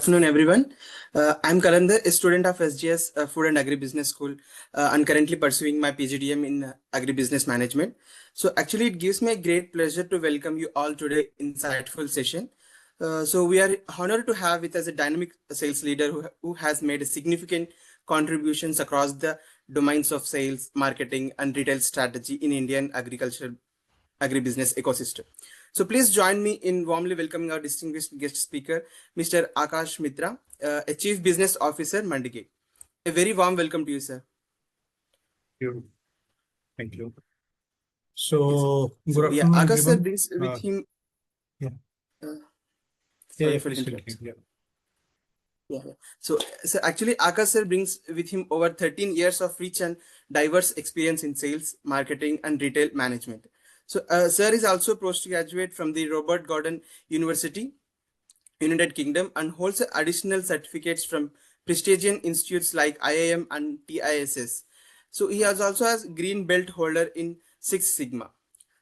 Afternoon, everyone. I'm Kalandar, a student of SGS Food and Agri Business School, and currently pursuing my PGDM in Agri Business Management. So actually, it gives me a great pleasure to welcome you all today insightful session. So we are honored to have with us a dynamic sales leader who has made a significant contributions across the domains of sales, marketing, and retail strategy in Indian agricultural agribusiness ecosystem. So please join me in warmly welcoming our distinguished guest speaker, Mr. Akash Mitra, a Chief Business Officer, MandiGate. A very warm welcome to you, sir. Thank you. So, good afternoon, Akash everyone. sir brings with him. Sorry for interrupting. So actually, Akash sir brings with him over 13 years of rich and diverse experience in sales, marketing, and retail management. So, sir is also postgraduate from the Robert Gordon University, United Kingdom, and holds additional certificates from prestigious institutes like IIM and TISS. So, he also has green belt holder in Six Sigma.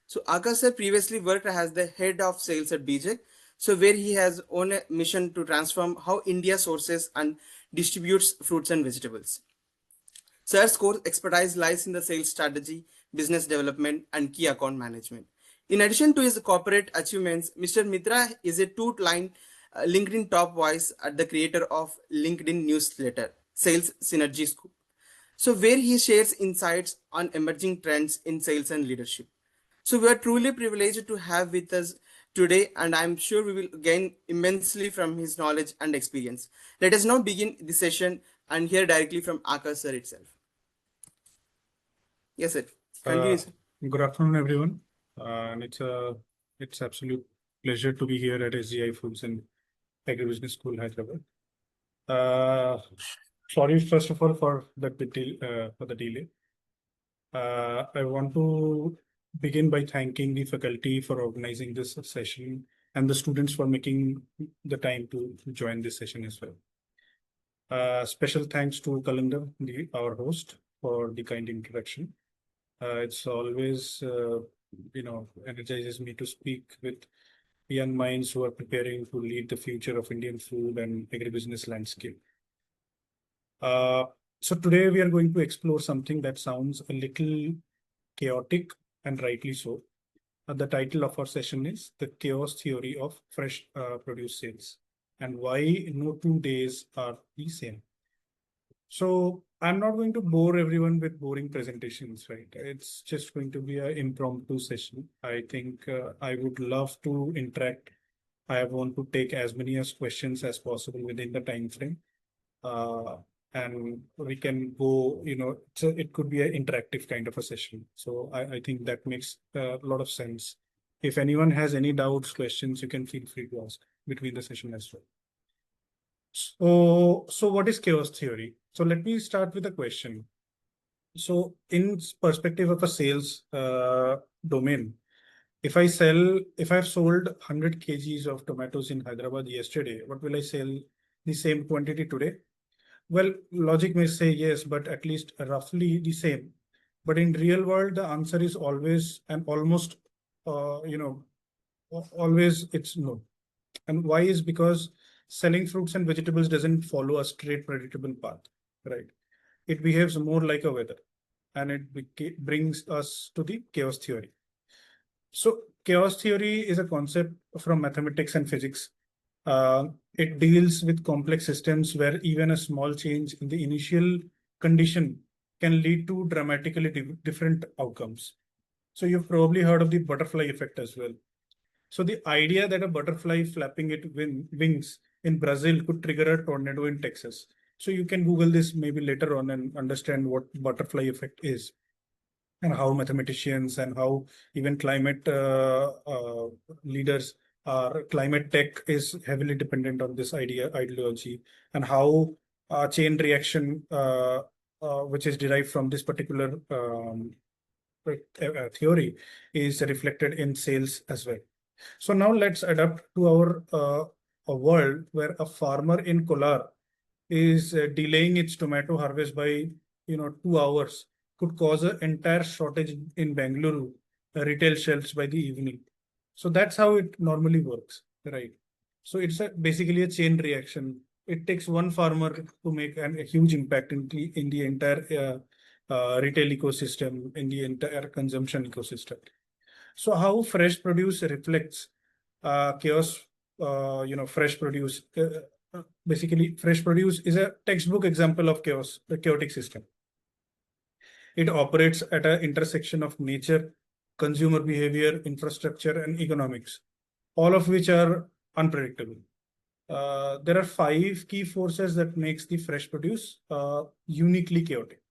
So, Akash sir previously worked as the head of sales at BJ, so where he has on a mission to transform how India sources and distributes fruits and vegetables. Sir's core expertise lies in the sales strategy, business development, and key account management. In addition to his corporate achievements, Mr. Mitra is a two-line LinkedIn top voice at the creator of LinkedIn newsletter, Sales Synergy Scoop. So where he shares insights on emerging trends in sales and leadership. So we are truly privileged to have with us today, and I'm sure we will gain immensely from his knowledge and experience. Let us now begin the session and hear directly from Akash sir itself. Yes, sir. Continue, sir. Good afternoon, everyone. And it's absolute pleasure to be here at SGI Foods and Agri Business School, Hyderabad. Sorry, first of all, for the delay. I want to begin by thanking the faculty for organizing this session and the students for making the time to join this session as well. Special thanks to Kalandar, our host, for the kind introduction. It's always, energizes me to speak with young minds who are preparing to lead the future of Indian food and agribusiness landscape. So today we are going to explore something that sounds a little chaotic, and rightly so. The title of our session is The Chaos Theory of Fresh Produce Sales, and why no 2 days are the same. So I'm not going to bore everyone with boring presentations, right? It's just going to be an impromptu session. I think I would love to interact. I want to take as many questions as possible within the time frame. And we can go, it could be an interactive kind of a session. So I think that makes a lot of sense. If anyone has any doubts, questions, you can feel free to ask between the session as well. So what is chaos theory? So let me start with a question. So in perspective of a sales domain, if I've sold 100 kgs of tomatoes in Hyderabad yesterday, what will I sell the same quantity today? Well, logic may say yes, but at least roughly the same. But in real world, the answer is always and almost, always it's no. And why is because selling fruits and vegetables doesn't follow a straight predictable path, right? It behaves more like a weather, and it brings us to the chaos theory. So chaos theory is a concept from mathematics and physics. It deals with complex systems where even a small change in the initial condition can lead to dramatically different outcomes. So you've probably heard of the butterfly effect as well. So the idea that a butterfly flapping its wings in Brazil could trigger a tornado in Texas. So you can Google this maybe later on and understand what butterfly effect is, and how mathematicians and how even climate leaders climate tech is heavily dependent on this ideology, and how chain reaction, which is derived from this particular theory, is reflected in sales as well. So now let's adapt to our a world where a farmer in Kolar is delaying its tomato harvest by 2 hours could cause an entire shortage in Bengaluru retail shelves by the evening. So that's how it normally works, right? So it's basically a chain reaction it takes one farmer to make a huge impact in the entire retail ecosystem, in the entire consumption ecosystem. So how fresh produce reflects chaos, fresh produce. Basically, fresh produce is a textbook example of chaos, the chaotic system. It operates at an intersection of nature, consumer behavior, infrastructure, and economics, all of which are unpredictable. There are 5 key forces that makes the fresh produce uniquely chaotic.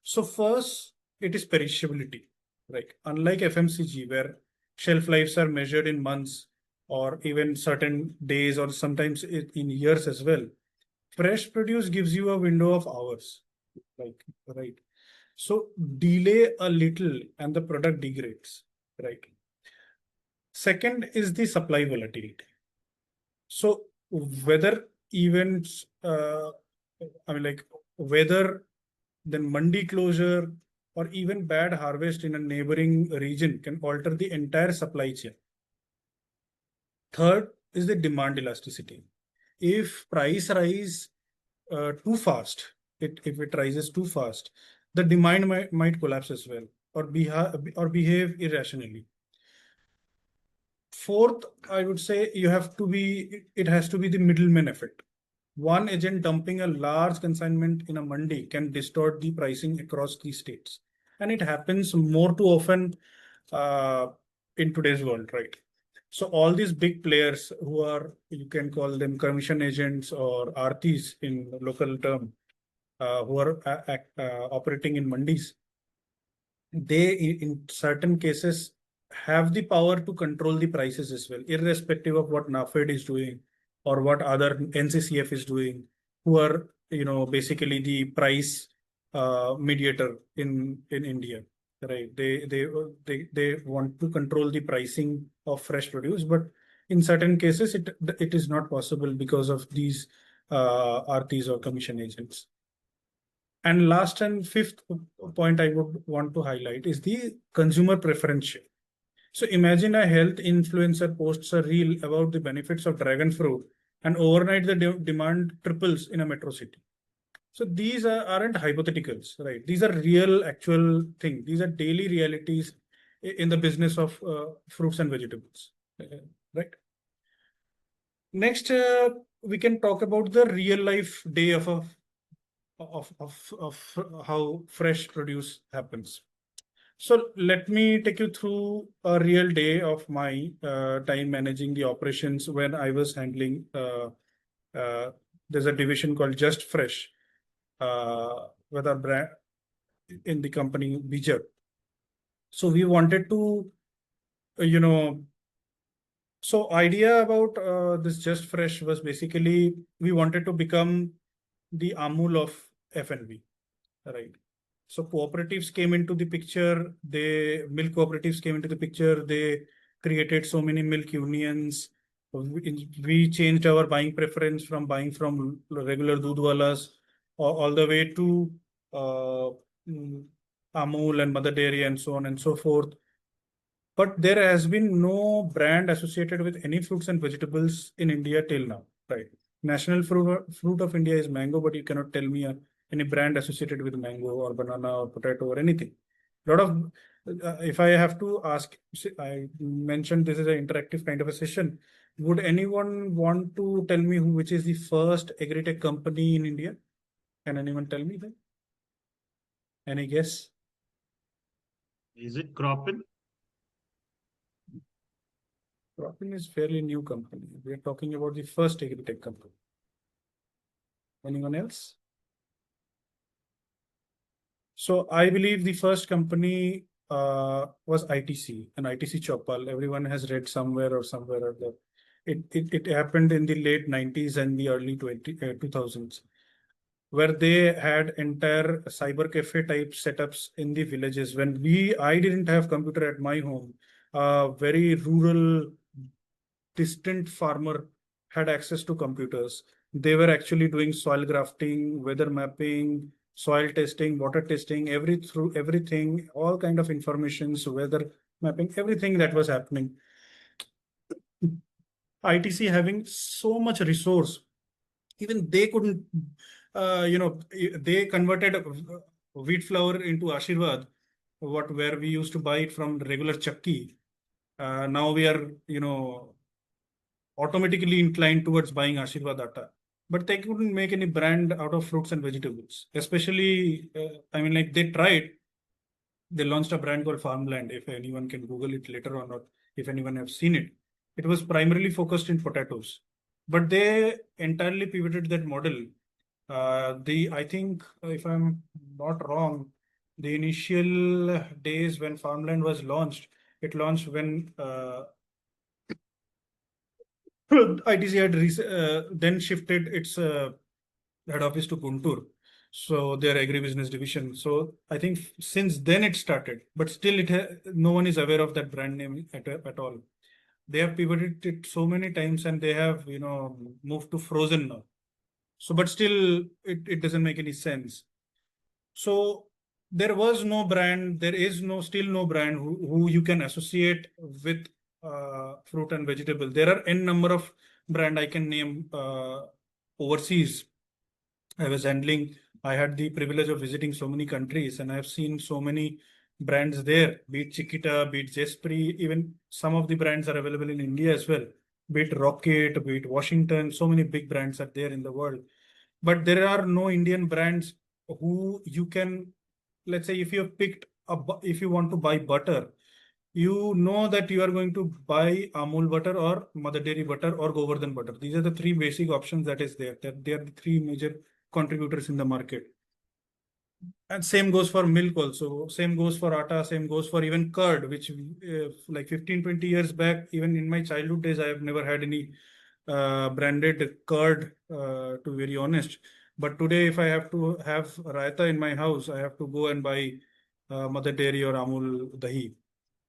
So first, it is perishability, right? Unlike FMCG, where shelf lives are measured in months or even certain days or sometimes in years as well, fresh produce gives you a window of hours, like, right? So delay a little and the product degrades, right? Second is the supply volatility. So weather events, like weather, then mandi closure, or even bad harvest in a neighboring region can alter the entire supply chain. Third is the demand elasticity. If price rise too fast, if it rises too fast, the demand might collapse as well, or behave irrationally. Fourth, I would say it has to be the middleman effect. One agent dumping a large consignment in a mandi can distort the pricing across the states. And it happens more too often in today's world, right? So all these big players who are, you can call them commission agents or artis in local term, who are operating in mandis, they in certain cases have the power to control the prices as well, irrespective of what NAFED is doing or what other NCCF is doing, who are basically the price mediator in India, right? They want to control the pricing of fresh produce, but in certain cases it is not possible because of these RTs or commission agents. And last and fifth point I would want to highlight is the consumer preference. So imagine a health influencer posts a reel about the benefits of dragon fruit, and overnight the demand triples in a metro city. So these aren't hypotheticals, right? These are real, actual things. These are daily realities in the business of fruits and vegetables, right? Next, we can talk about the real life day of how fresh produce happens. So let me take you through a real day of my time managing the operations when I was handling. There's a division called Just Fresh with our brand in the company Bija. So we wanted to, so idea about this Just Fresh was basically we wanted to become the Amul of F&B, right? So cooperatives came into the picture. Milk cooperatives came into the picture. They created so many milk unions. We changed our buying preference from buying from regular dudwalas all the way to Amul and Mother Dairy and so on and so forth. But there has been no brand associated with any fruits and vegetables in India till now, right? National fruit of India is mango, but you cannot tell me any brand associated with mango or banana or potato or anything. If I have to ask, I mentioned this is an interactive kind of a session. Would anyone want to tell me which is the first agri-tech company in India? Can anyone tell me that? Any guess? Is it Cropin? Cropin is fairly new company. We are talking about the first agri-tech company. Anyone else? So I believe the first company was ITC, and ITC Chopal. Everyone has read somewhere or other. It happened in the late 90s and the early 2000s, where they had entire cyber cafe type setups in the villages. When I didn't have computer at my home, very rural, distant farmer had access to computers. They were actually doing soil grafting, weather mapping, soil testing, water testing, everything, all kind of information, so weather mapping, everything that was happening. ITC having so much resource even they couldn't, they converted wheat flour into Ashirvad, where we used to buy it from regular chakki. Now we are, automatically inclined towards buying Ashirvad atta. But they couldn't make any brand out of fruits and vegetables. Especially, like they tried. They launched a brand called Farmland. If anyone can Google it later on, or if anyone have seen it, it was primarily focused in potatoes. But they entirely pivoted that model. I think, if I'm not wrong, the initial days when Farmland was launched, it launched when ITC had then shifted its head office to Guntur, so their agri business division. So I think since then it started, but still no one is aware of that brand name at all. They have pivoted it so many times, and they have moved to frozen now. So, but still it doesn't make any sense. So there was no brand, there is still no brand who you can associate with fruit and vegetable. There are n number of brand I can name overseas. I had the privilege of visiting so many countries, and I've seen so many brands there, be it Chiquita, be it Jespri, even some of the brands are available in India as well, be it Rocket, be it Washington, so many big brands are there in the world. But there are no Indian brands who you can, let's say, if you want to buy butter, you know that you are going to buy Amul butter or Mother Dairy butter or Govardhan butter. These are the three basic options that is there. That they are the three major contributors in the market. And same goes for milk also. Same goes for atta. Same goes for even curd, which like 15, 20 years back, even in my childhood days, I have never had any branded curd, to be very honest. But today, if I have to have raita in my house, I have to go and buy Mother Dairy or Amul Dahi.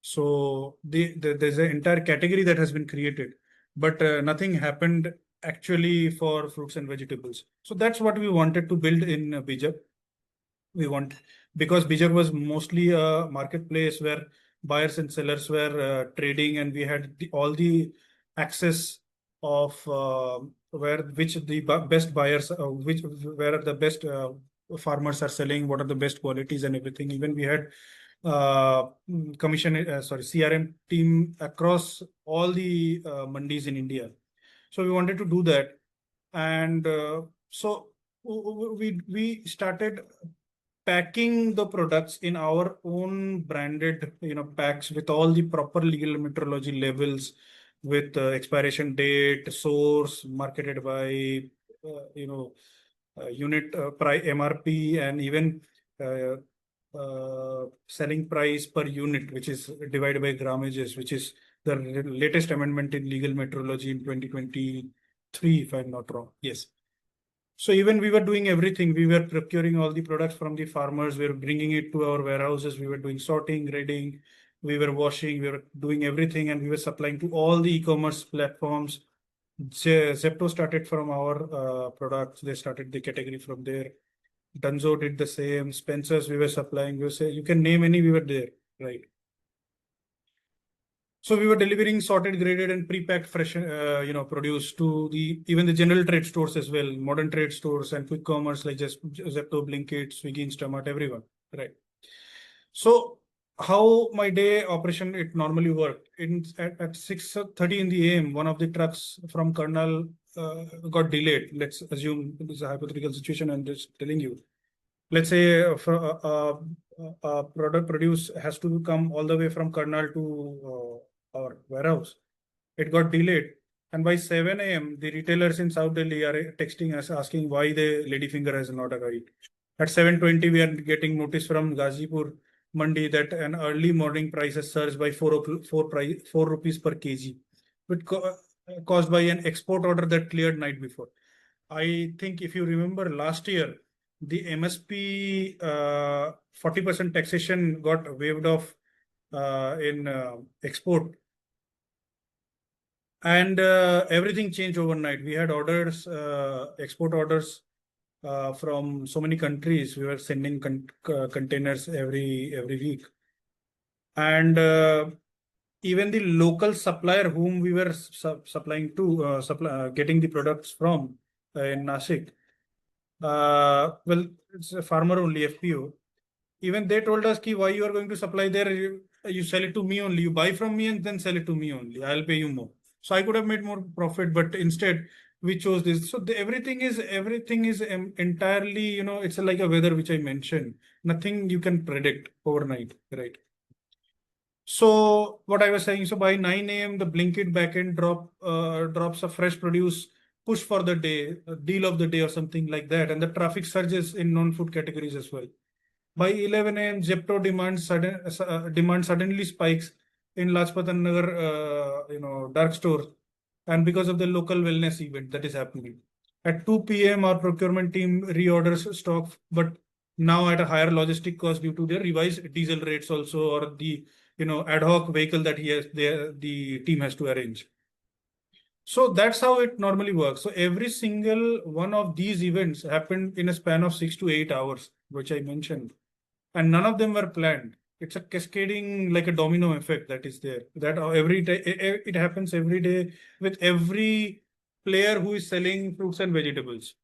So there's an entire category that has been created, but nothing happened actually for fruits and vegetables. So that's what we wanted to build in Bijak. Because Bijak was mostly a marketplace where buyers and sellers were trading, and we had all the access of which the best buyers, where the best farmers are selling, what are the best qualities and everything. Even we had CRM team across all the mandis in India. So we wanted to do that, and so we started packing the products in our own branded packs with all the proper legal metrology levels, with expiration date, source, marketed by unit price, MRP, and even selling price per unit, which is divided by grammages, which is the latest amendment in legal metrology in 2023, if I'm not wrong. Yes. So even we were doing everything. We were procuring all the products from the farmers. We were bringing it to our warehouses. We were doing sorting, grading. We were washing. We were doing everything, and we were supplying to all the e-commerce platforms. Zepto started from our products. They started the category from there. Dunzo did the same. Spencer's we were supplying. You can name any. We were there, right? So we were delivering sorted, graded, and pre-packed fresh, produce to even the general trade stores as well, modern trade stores and quick commerce like just Zepto, Blinkit, Swiggy, Instamart, everyone, right? So how my day operation it normally worked at 6:30 in the AM, one of the trucks from Karnal got delayed. Let's assume this is a hypothetical situation. I'm just telling you. Let's say product produce has to come all the way from Karnal to our warehouse. It got delayed, and by 7 AM, the retailers in South Delhi are texting us asking why the ladyfinger has not arrived. At 7:20, we are getting notice from Ghazipur Mandi that an early morning price has surged by 4 rupees per kg, which caused by an export order that cleared night before. I think if you remember last year, the MSP 40% taxation got waived off in export, and everything changed overnight. We had orders, export orders from so many countries. We were sending containers every week, and even the local supplier whom we were supplying to, getting the products from, in Nashik. Well, it's a farmer only, FPO. Even they told us, why you are going to supply there? You sell it to me only. You buy from me and then sell it to me only. I'll pay you more. So I could have made more profit, but instead we chose this. So everything is entirely, it's like a weather which I mentioned. Nothing you can predict overnight, right? So what I was saying, so by 9 a.m. the Blinkit backend drops a fresh produce push for the day, a deal of the day or something like that, and the traffic surges in non-food categories as well. By 11 a.m., Zepto demand suddenly spikes in Lajpat Nagar, dark store, and because of the local wellness event that is happening. At 2 p.m., our procurement team reorders stock, but now at a higher logistic cost due to their revised diesel rates also, or the ad hoc vehicle that the team has to arrange. So that's how it normally works. So every single one of these events happened in a span of 6 to 8 hours, which I mentioned, and none of them were planned. It's a cascading, like a domino effect that is there. That every day it happens every day with every player who is selling fruits and vegetables.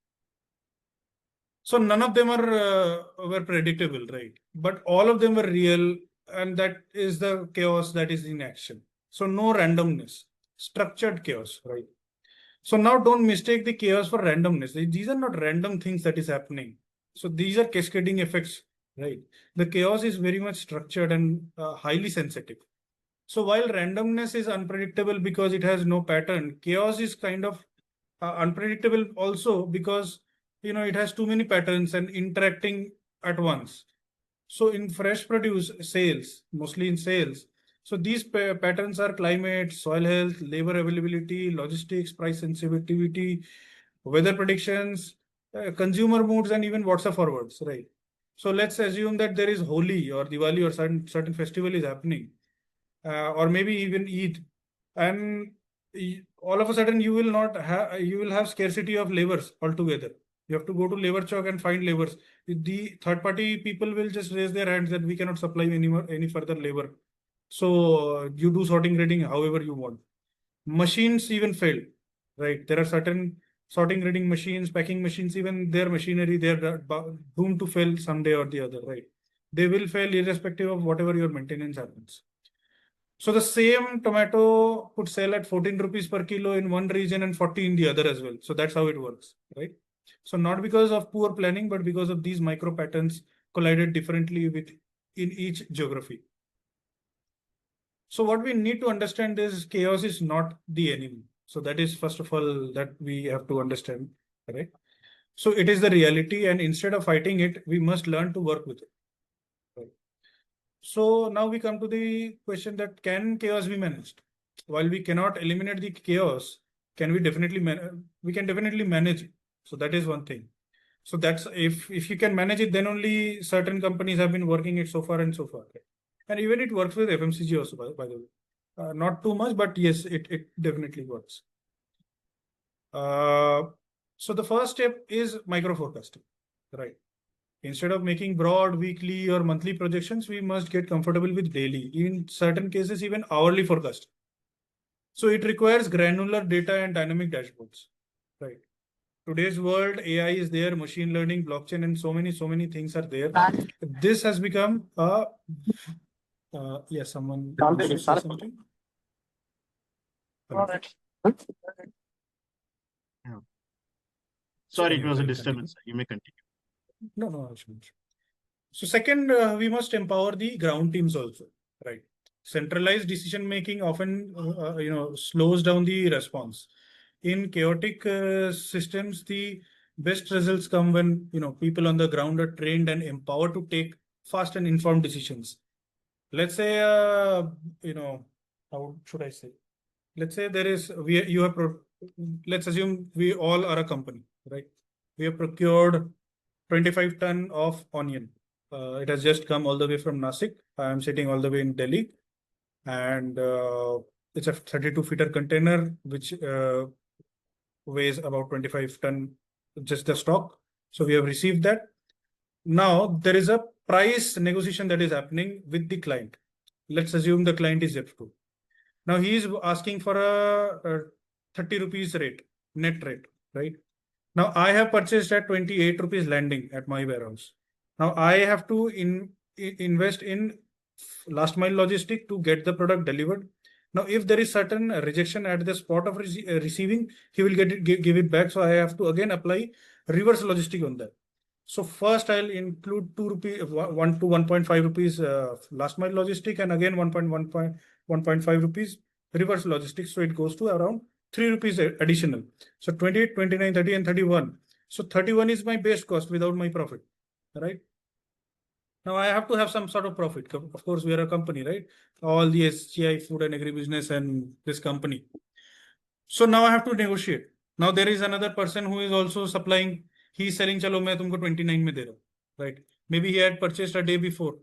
So none of them were predictable, right? But all of them were real, and that is the chaos that is in action. So no randomness, structured chaos, right? So now don't mistake the chaos for randomness. These are not random things that is happening. So these are cascading effects, right? The chaos is very much structured and highly sensitive. So while randomness is unpredictable because it has no pattern, chaos is kind of unpredictable also because it has too many patterns and interacting at once. So in fresh produce sales, mostly in sales, so these patterns are climate, soil health, labor availability, logistics, price sensitivity, weather predictions, consumer moods, and even WhatsApp forwards, right? So let's assume that there is Holi or Diwali or certain festival is happening, or maybe even Eid, and all of a sudden you will have scarcity of labors altogether. You have to go to labor chalk and find labors. The third party people will just raise their hands that we cannot supply any further labor. So you do sorting grading however you want. Machines even fail, right? There are certain sorting grading machines, packing machines, even their machinery, they're doomed to fail someday or the other, right? They will fail irrespective of whatever your maintenance happens. So the same tomato could sell at 14 rupees per kilo in one region and 40 in the other as well. So that's how it works, right? So not because of poor planning, but because of these micro patterns collided differently in each geography. So what we need to understand is chaos is not the enemy. So that is first of all that we have to understand, right? So it is the reality, and instead of fighting it, we must learn to work with it. Right? So now we come to the question that can chaos be managed? While we cannot eliminate the chaos, can we we can definitely manage it. So that is one thing. So that's if you can manage it, then only certain companies have been working it so far and so far. Right? And even it works with FMCG also, by the way. Not too much, but yes, it definitely works. So the first step is micro forecasting, right? Instead of making broad weekly or monthly projections, we must get comfortable with daily, in certain cases, even hourly forecast. So it requires granular data and dynamic dashboards, right? Today's world, AI is there, machine learning, blockchain, and so many things are there. This has become a yes, someone wants to say something. Yeah. Sorry, it was a disturbance. You may continue. No, I shouldn't. So second, we must empower the ground teams also, right? Centralized decision making often, slows down the response. In chaotic systems, the best results come when people on the ground are trained and empowered to take fast and informed decisions. Let's say, how should I say? Let's say let's assume we all are a company, right? We have procured 25 ton of onion. It has just come all the way from Nashik. I am sitting all the way in Delhi, and it's a 32-footer container which weighs about 25 ton, just the stock. So we have received that. Now there is a price negotiation that is happening with the client. Let's assume the client is Zepto. Now he is asking for a 30 rupees rate, net rate, right? Now I have purchased at 28 rupees landing at my warehouse. Now I have to invest in last mile logistic to get the product delivered. Now, if there is certain rejection at the spot of receiving, he will get it, give it back. So I have to again apply reverse logistic on that. So first I'll include 2 rupee, 1 to 1.5 rupees last mile logistic, and again 1.5 rupees reverse logistics. So it goes to around 3 rupees additional. So 28, 29, 30 and 31. So 31 is my base cost without my profit, right? Now I have to have some sort of profit. Of course, we are a company, right? All the SGI Food and Agri Business and this company. So now I have to negotiate. Now there is another person who is also supplying. He's selling, chalo main tumko 29 mein de raha hu, right? Maybe he had purchased a day before,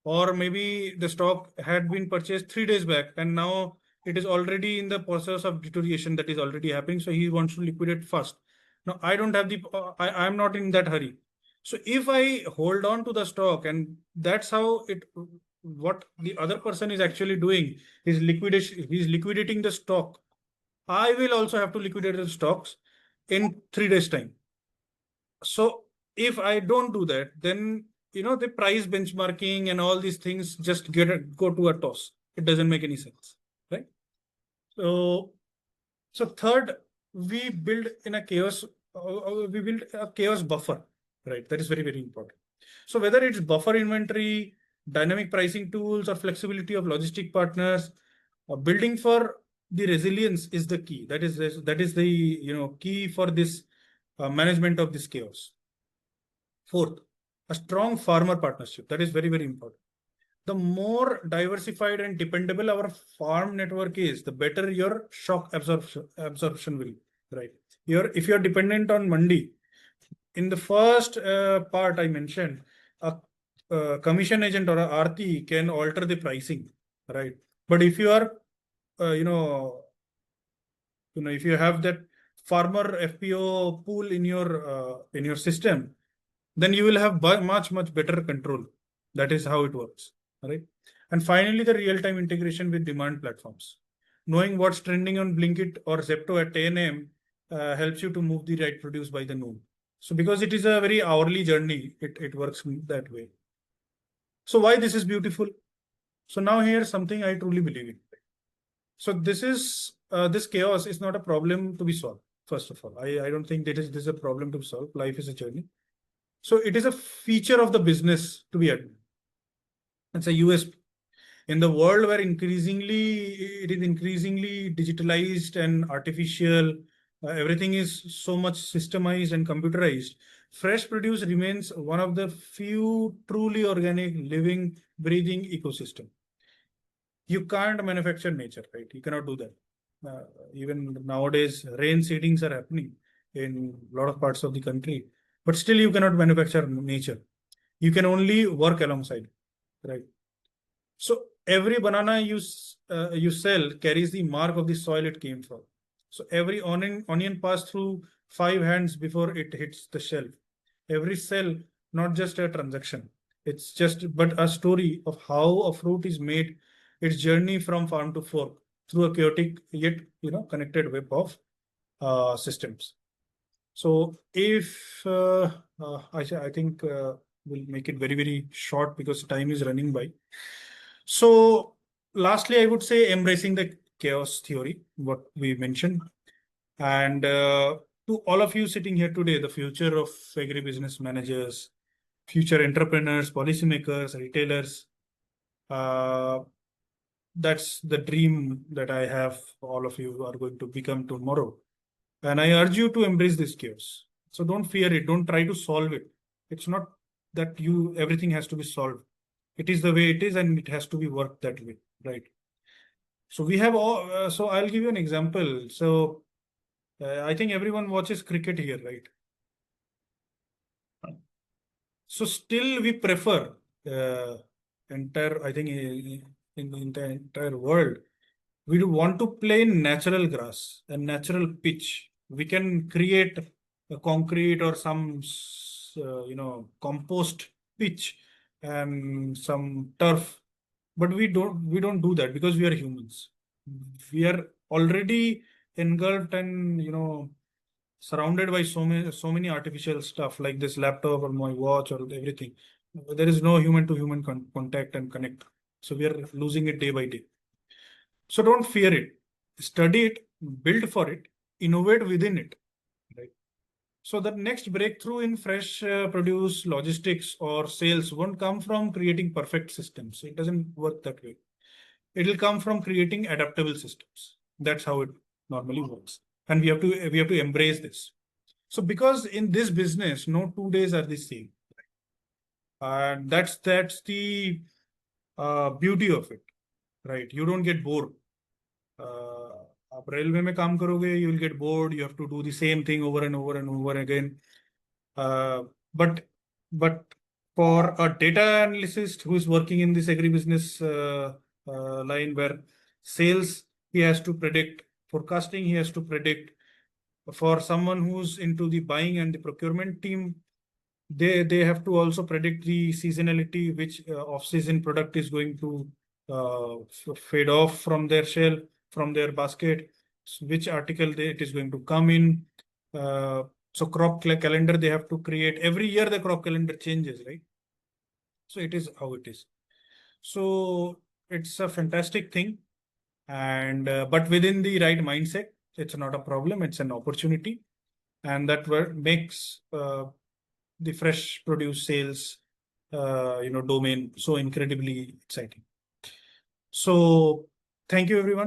or maybe the stock had been purchased 3 days back, and now it is already in the process of deterioration that is already happening. So he wants to liquidate fast. Now I don't have the, I am not in that hurry. So if I hold on to the stock, and that's how it, what the other person is actually doing is liquidation. He's liquidating the stock. I will also have to liquidate the stocks in 3 days time. So if I don't do that, then the price benchmarking and all these things just go to a toss. It doesn't make any sense, right? So third, we build in a chaos. We build a chaos buffer, right? That is very, very important. So whether it's buffer inventory, dynamic pricing tools, or flexibility of logistic partners, building for the resilience is the key. That is the key for this management of this chaos. Fourth, a strong farmer partnership. That is very, very important. The more diversified and dependable our farm network is, the better your shock absorption will be, right? If you're dependent on mandi, in the first part I mentioned, a commission agent or a RT can alter the pricing, right? But if you are, if you have that farmer FPO pool in your system, then you will have much better control. That is how it works, right? And finally, the real-time integration with demand platforms. Knowing what's trending on Blinkit or Zepto at 10 a.m. Helps you to move the right produce by the noon. So because it is a very hourly journey, it works that way. So why this is beautiful? So now here's something I truly believe in. So this chaos is not a problem to be solved. First of all, I don't think this is a problem to solve. Life is a journey. So it is a feature of the business to be admitted. It's a USP. In the world where it is increasingly digitalized and artificial, everything is so much systemized and computerized, fresh produce remains one of the few truly organic, living, breathing ecosystem. You can't manufacture nature, right? You cannot do that. Even nowadays, rain seedings are happening in a lot of parts of the country, but still you cannot manufacture nature. You can only work alongside, right? So every banana you sell carries the mark of the soil it came from. So every onion passed through 5 hands before it hits the shelf. Every cell, not just a transaction. It's just but a story of how a fruit is made, its journey from farm to fork through a chaotic yet connected web of systems. So if I think we'll make it very, very short because time is running by. So lastly, I would say embracing the chaos theory, what we mentioned. And to all of you sitting here today, the future of agribusiness managers, future entrepreneurs, policymakers, retailers, that's the dream that I have. All of you are going to become tomorrow. And I urge you to embrace this chaos. So don't fear it. Don't try to solve it. It's not that everything has to be solved. It is the way it is, and it has to be worked that way, right? So we have all. So I'll give you an example. So I think everyone watches cricket here, right? So still we prefer entire. I think in the entire world, we do want to play natural grass and natural pitch. We can create a concrete or some compost pitch and some turf, but we don't do that because we are humans. We are already engulfed and surrounded by so many artificial stuff like this laptop or my watch or everything. There is no human to human contact and connect. So we are losing it day by day. So don't fear it. Study it, build for it, innovate within it. Right. So the next breakthrough in fresh produce, logistics, or sales won't come from creating perfect systems. It doesn't work that way. It will come from creating adaptable systems. That's how it normally works. And we have to embrace this. So because in this business, no 2 days are the same. And that's the beauty of it, right? You don't get bored. आप railway में काम करोगे, you will get bored. You have to do the same thing over and over and over again. But for a data analyst who is working in this agribusiness line where sales he has to predict, forecasting he has to predict. For someone who's into the buying and the procurement team, they have to also predict the seasonality, which off-season product is going to fade off from their shelf, from their basket, which article it is going to come in. So crop calendar they have to create. Every year the crop calendar changes, right? So it is how it is. So it's a fantastic thing. And but within the right mindset, it's not a problem, it's an opportunity. And that makes the fresh produce sales domain so incredibly exciting. So thank you everyone.